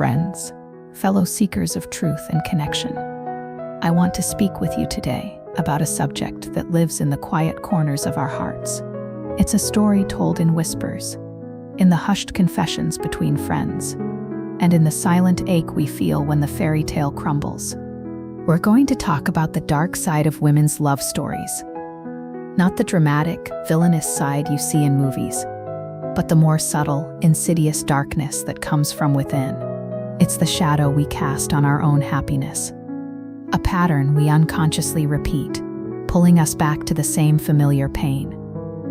friends, fellow seekers of truth and connection. I want to speak with you today about a subject that lives in the quiet corners of our hearts. It's a story told in whispers, in the hushed confessions between friends, and in the silent ache we feel when the fairy tale crumbles. We're going to talk about the dark side of women's love stories. Not the dramatic, villainous side you see in movies, but the more subtle, insidious darkness that comes from within. It's the shadow we cast on our own happiness. A pattern we unconsciously repeat, pulling us back to the same familiar pain.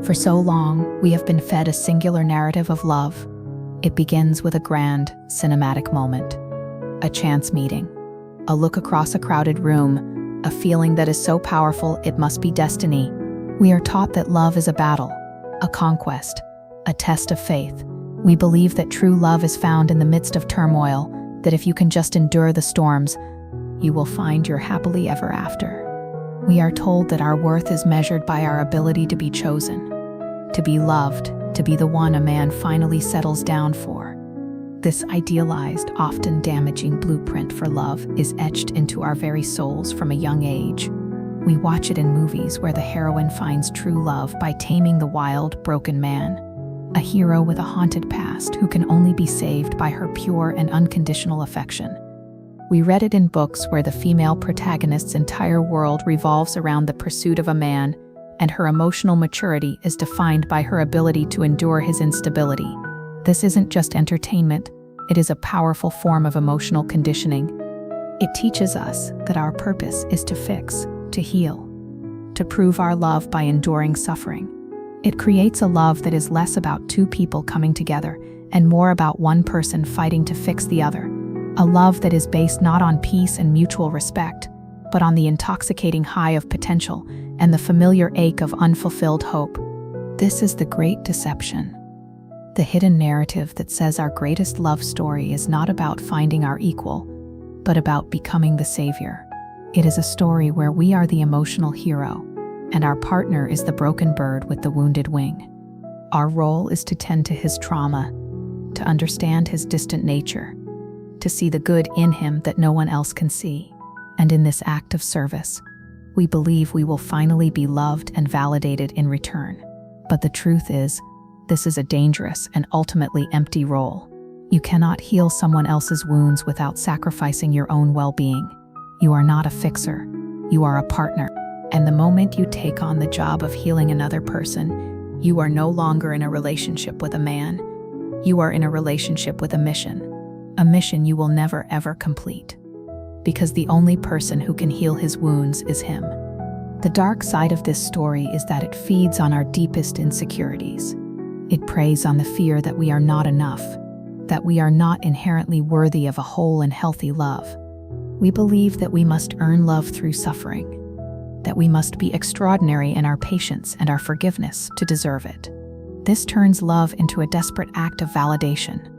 For so long, we have been fed a singular narrative of love. It begins with a grand, cinematic moment. A chance meeting. A look across a crowded room. A feeling that is so powerful it must be destiny. We are taught that love is a battle, a conquest, a test of faith. We believe that true love is found in the midst of turmoil, that if you can just endure the storms, you will find your happily ever after. We are told that our worth is measured by our ability to be chosen, to be loved, to be the one a man finally settles down for. This idealized, often damaging blueprint for love is etched into our very souls from a young age. We watch it in movies where the heroine finds true love by taming the wild, broken man, a hero with a haunted past who can only be saved by her pure and unconditional affection. We read it in books where the female protagonist's entire world revolves around the pursuit of a man, and her emotional maturity is defined by her ability to endure his instability. This isn't just entertainment, it is a powerful form of emotional conditioning. It teaches us that our purpose is to fix, to heal, to prove our love by enduring suffering. It creates a love that is less about two people coming together and more about one person fighting to fix the other. A love that is based not on peace and mutual respect, but on the intoxicating high of potential and the familiar ache of unfulfilled hope. This is the great deception. The hidden narrative that says our greatest love story is not about finding our equal, but about becoming the savior. It is a story where we are the emotional hero, and our partner is the broken bird with the wounded wing. Our role is to tend to his trauma, to understand his distant nature, to see the good in him that no one else can see. And in this act of service, we believe we will finally be loved and validated in return. But the truth is, this is a dangerous and ultimately empty role. You cannot heal someone else's wounds without sacrificing your own well-being. You are not a fixer, you are a partner. And the moment you take on the job of healing another person, you are no longer in a relationship with a man. You are in a relationship with a mission you will never ever complete. Because the only person who can heal his wounds is him. The dark side of this story is that it feeds on our deepest insecurities. It preys on the fear that we are not enough, that we are not inherently worthy of a whole and healthy love. We believe that we must earn love through suffering, that we must be extraordinary in our patience and our forgiveness to deserve it. This turns love into a desperate act of validation,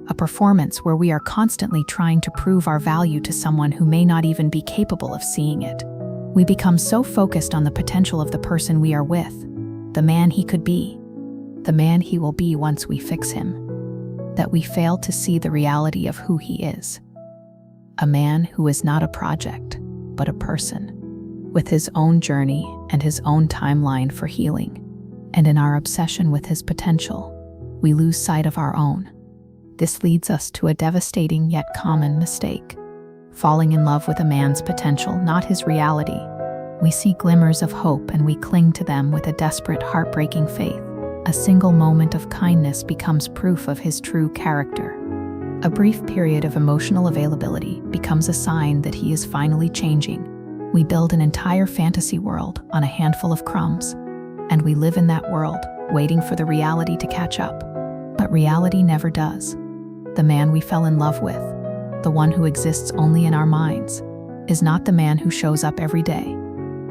a performance where we are constantly trying to prove our value to someone who may not even be capable of seeing it. We become so focused on the potential of the person we are with, the man he could be, the man he will be once we fix him, that we fail to see the reality of who he is. A man who is not a project, but a person, with his own journey and his own timeline for healing. And in our obsession with his potential, we lose sight of our own. This leads us to a devastating yet common mistake: falling in love with a man's potential, not his reality. We see glimmers of hope and we cling to them with a desperate, heartbreaking faith. A single moment of kindness becomes proof of his true character. A brief period of emotional availability becomes a sign that he is finally changing. We build an entire fantasy world on a handful of crumbs, and we live in that world, waiting for the reality to catch up. But reality never does. The man we fell in love with, the one who exists only in our minds, is not the man who shows up every day.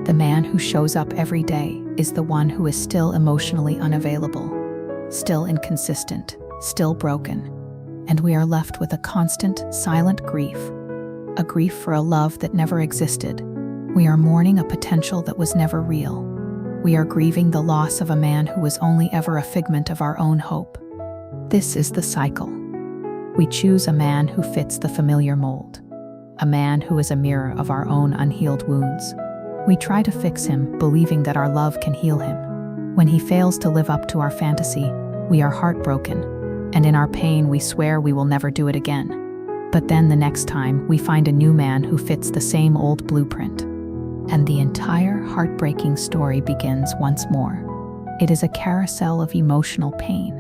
The man who shows up every day is the one who is still emotionally unavailable, still inconsistent, still broken. And we are left with a constant, silent grief, a grief for a love that never existed. We are mourning a potential that was never real. We are grieving the loss of a man who was only ever a figment of our own hope. This is the cycle. We choose a man who fits the familiar mold, a man who is a mirror of our own unhealed wounds. We try to fix him, believing that our love can heal him. When he fails to live up to our fantasy, we are heartbroken, and in our pain we swear we will never do it again. But then the next time, we find a new man who fits the same old blueprint. And the entire heartbreaking story begins once more. It is a carousel of emotional pain,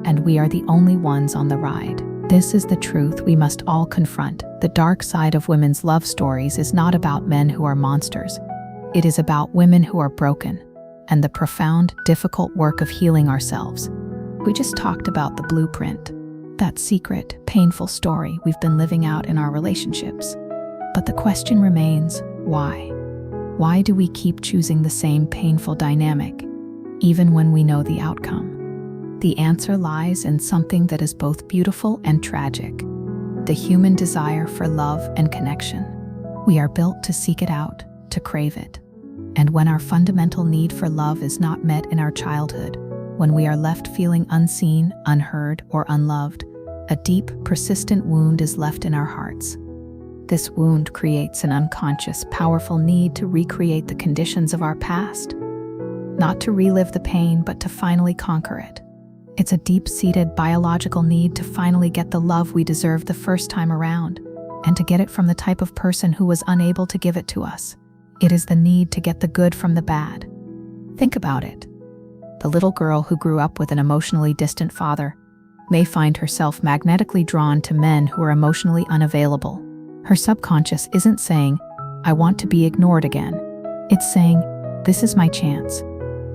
and we are the only ones on the ride. This is the truth we must all confront. The dark side of women's love stories is not about men who are monsters. It is about women who are broken, and the profound, difficult work of healing ourselves. We just talked about the blueprint, that secret, painful story we've been living out in our relationships. But the question remains, why? Why do we keep choosing the same painful dynamic, even when we know the outcome? The answer lies in something that is both beautiful and tragic: the human desire for love and connection. We are built to seek it out, to crave it. And when our fundamental need for love is not met in our childhood, when we are left feeling unseen, unheard, or unloved, a deep, persistent wound is left in our hearts. This wound creates an unconscious, powerful need to recreate the conditions of our past. Not to relive the pain, but to finally conquer it. It's a deep-seated biological need to finally get the love we deserved the first time around, and to get it from the type of person who was unable to give it to us. It is the need to get the good from the bad. Think about it. The little girl who grew up with an emotionally distant father may find herself magnetically drawn to men who are emotionally unavailable. Her subconscious isn't saying, "I want to be ignored again." It's saying, "This is my chance.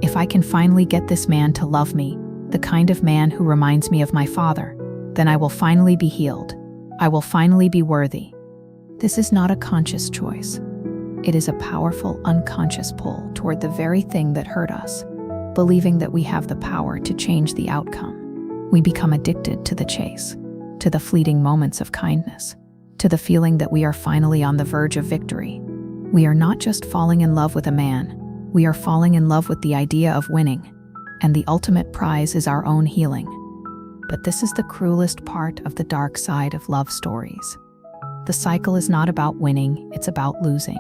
If I can finally get this man to love me, the kind of man who reminds me of my father, then I will finally be healed. I will finally be worthy." This is not a conscious choice. It is a powerful, unconscious pull toward the very thing that hurt us, believing that we have the power to change the outcome. We become addicted to the chase, to the fleeting moments of kindness, to the feeling that we are finally on the verge of victory. We are not just falling in love with a man, we are falling in love with the idea of winning, and the ultimate prize is our own healing. But this is the cruelest part of the dark side of love stories. The cycle is not about winning, it's about losing.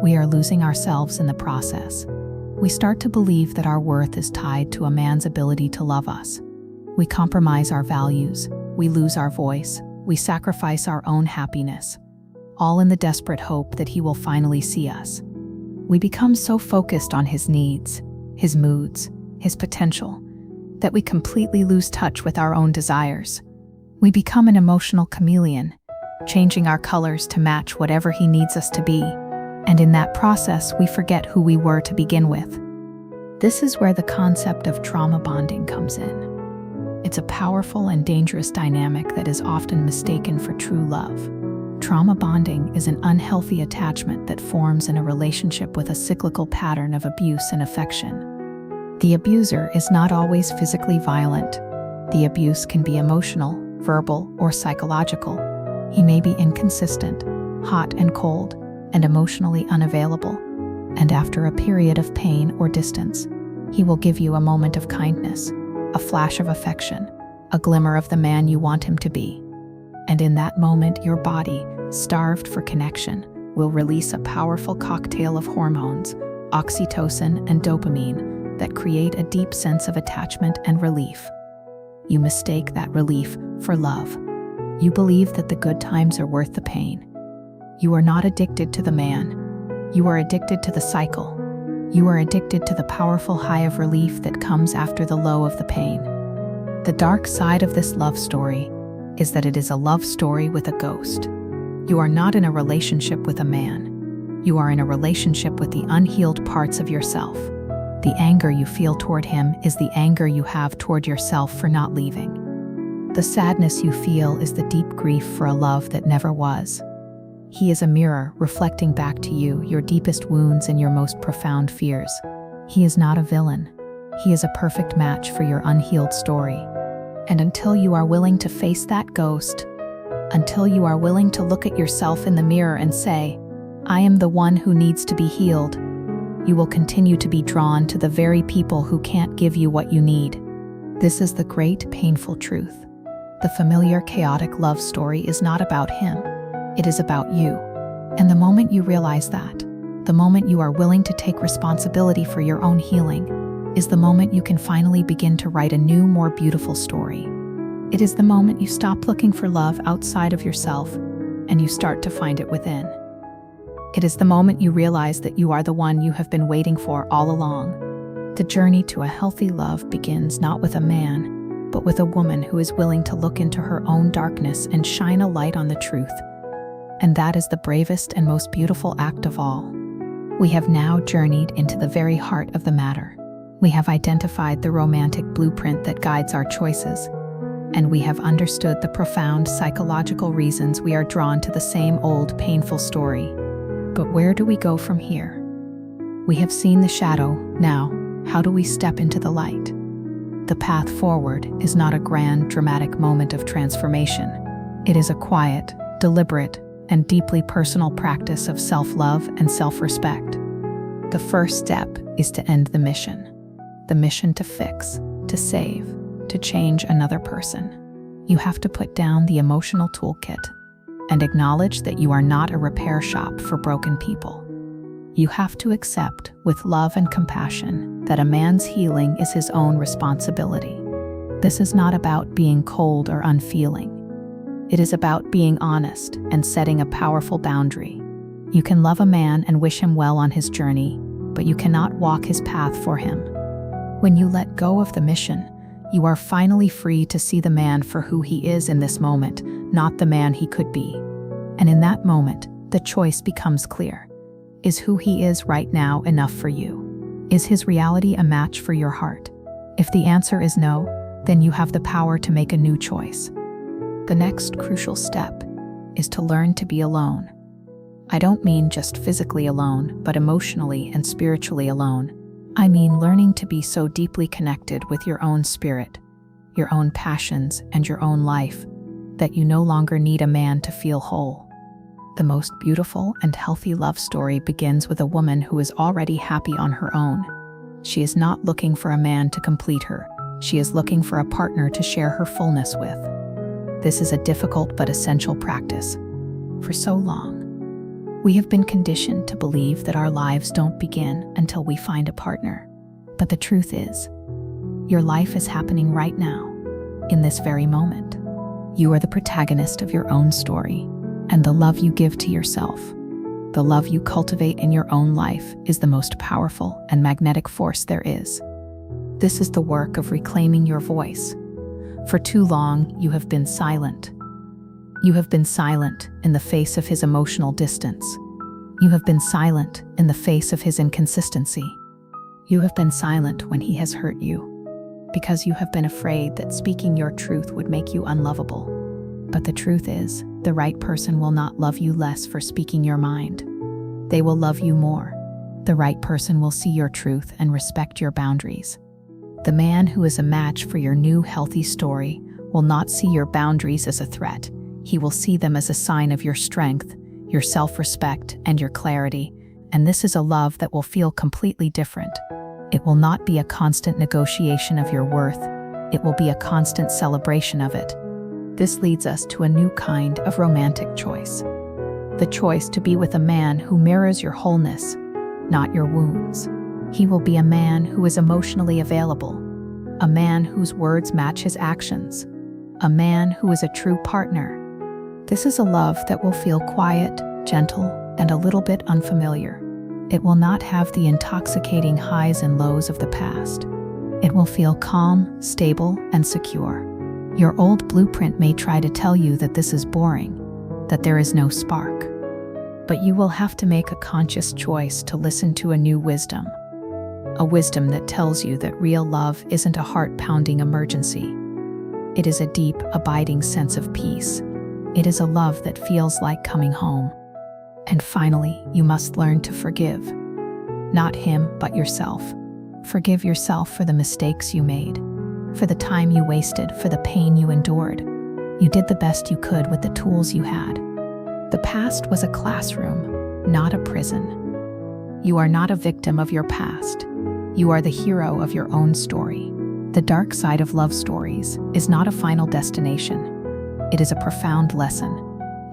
We are losing ourselves in the process. We start to believe that our worth is tied to a man's ability to love us. We compromise our values, we lose our voice, we sacrifice our own happiness, all in the desperate hope that he will finally see us. We become so focused on his needs, his moods, his potential, that we completely lose touch with our own desires. We become an emotional chameleon, changing our colors to match whatever he needs us to be, and in that process we forget who we were to begin with. This is where the concept of trauma bonding comes in. It's a powerful and dangerous dynamic that is often mistaken for true love. Trauma bonding is an unhealthy attachment that forms in a relationship with a cyclical pattern of abuse and affection. The abuser is not always physically violent. The abuse can be emotional, verbal, or psychological. He may be inconsistent, hot and cold, and emotionally unavailable. And after a period of pain or distance, he will give you a moment of kindness, a flash of affection, a glimmer of the man you want him to be. And in that moment, your body, starved for connection, will release a powerful cocktail of hormones, oxytocin and dopamine, that create a deep sense of attachment and relief. You mistake that relief for love. You believe that the good times are worth the pain. You are not addicted to the man. You are addicted to the cycle. You are addicted to the powerful high of relief that comes after the low of the pain. The dark side of this love story is that it is a love story with a ghost. You are not in a relationship with a man. You are in a relationship with the unhealed parts of yourself. The anger you feel toward him is the anger you have toward yourself for not leaving. The sadness you feel is the deep grief for a love that never was. He is a mirror reflecting back to you your deepest wounds and your most profound fears. He is not a villain. He is a perfect match for your unhealed story. And until you are willing to face that ghost, until you are willing to look at yourself in the mirror and say, "I am the one who needs to be healed," you will continue to be drawn to the very people who can't give you what you need. This is the great, painful truth. The familiar, chaotic love story is not about him. It is about you. And the moment you realize that, the moment you are willing to take responsibility for your own healing, is the moment you can finally begin to write a new, more beautiful story. It is the moment you stop looking for love outside of yourself and you start to find it within. It is the moment you realize that you are the one you have been waiting for all along. The journey to a healthy love begins not with a man, but with a woman who is willing to look into her own darkness and shine a light on the truth. And that is the bravest and most beautiful act of all. We have now journeyed into the very heart of the matter. We have identified the romantic blueprint that guides our choices, and we have understood the profound psychological reasons we are drawn to the same old painful story. But where do we go from here? We have seen the shadow. Now, how do we step into the light? The path forward is not a grand, dramatic moment of transformation. It is a quiet, deliberate, and deeply personal practice of self-love and self-respect. The first step is to end the mission to fix, to save, to change another person. You have to put down the emotional toolkit and acknowledge that you are not a repair shop for broken people. You have to accept, with love and compassion, that a man's healing is his own responsibility. This is not about being cold or unfeeling. It is about being honest and setting a powerful boundary. You can love a man and wish him well on his journey, but you cannot walk his path for him. When you let go of the mission, you are finally free to see the man for who he is in this moment, not the man he could be. And in that moment, the choice becomes clear. Is who he is right now enough for you? Is his reality a match for your heart? If the answer is no, then you have the power to make a new choice. The next crucial step is to learn to be alone. I don't mean just physically alone, but emotionally and spiritually alone. I mean learning to be so deeply connected with your own spirit, your own passions, and your own life that you no longer need a man to feel whole. The most beautiful and healthy love story begins with a woman who is already happy on her own. She is not looking for a man to complete her. She is looking for a partner to share her fullness with. This is a difficult but essential practice. For so long, we have been conditioned to believe that our lives don't begin until we find a partner. But the truth is, your life is happening right now, in this very moment. You are the protagonist of your own story, and the love you give to yourself, the love you cultivate in your own life, is the most powerful and magnetic force there is. This is the work of reclaiming your voice. For too long, you have been silent. You have been silent in the face of his emotional distance. You have been silent in the face of his inconsistency. You have been silent when he has hurt you, because you have been afraid that speaking your truth would make you unlovable. But the truth is, the right person will not love you less for speaking your mind. They will love you more. The right person will see your truth and respect your boundaries. The man who is a match for your new healthy story will not see your boundaries as a threat. He will see them as a sign of your strength, your self-respect, and your clarity. And this is a love that will feel completely different. It will not be a constant negotiation of your worth. It will be a constant celebration of it. This leads us to a new kind of romantic choice. The choice to be with a man who mirrors your wholeness, not your wounds. He will be a man who is emotionally available, a man whose words match his actions, a man who is a true partner. This is a love that will feel quiet, gentle, and a little bit unfamiliar. It will not have the intoxicating highs and lows of the past. It will feel calm, stable, and secure. Your old blueprint may try to tell you that this is boring, that there is no spark. But you will have to make a conscious choice to listen to a new wisdom. A wisdom that tells you that real love isn't a heart-pounding emergency. It is a deep, abiding sense of peace. It is a love that feels like coming home. And finally, you must learn to forgive. Not him, but yourself. Forgive yourself for the mistakes you made, for the time you wasted, for the pain you endured. You did the best you could with the tools you had. The past was a classroom, not a prison. You are not a victim of your past. You are the hero of your own story. The dark side of love stories is not a final destination. It is a profound lesson.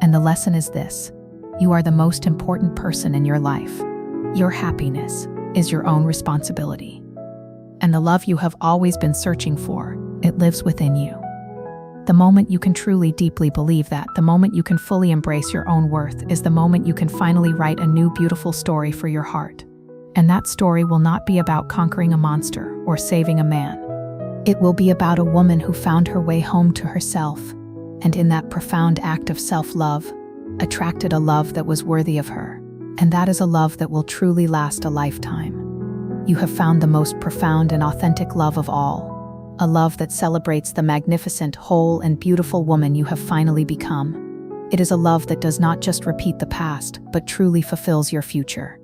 And the lesson is this: you are the most important person in your life. Your happiness is your own responsibility. And the love you have always been searching for, it lives within you. The moment you can truly deeply believe that, the moment you can fully embrace your own worth, is the moment you can finally write a new beautiful story for your heart. And that story will not be about conquering a monster or saving a man. It will be about a woman who found her way home to herself, and in that profound act of self-love, attracted a love that was worthy of her. And that is a love that will truly last a lifetime. You have found the most profound and authentic love of all, a love that celebrates the magnificent, whole, and beautiful woman you have finally become. It is a love that does not just repeat the past, but truly fulfills your future.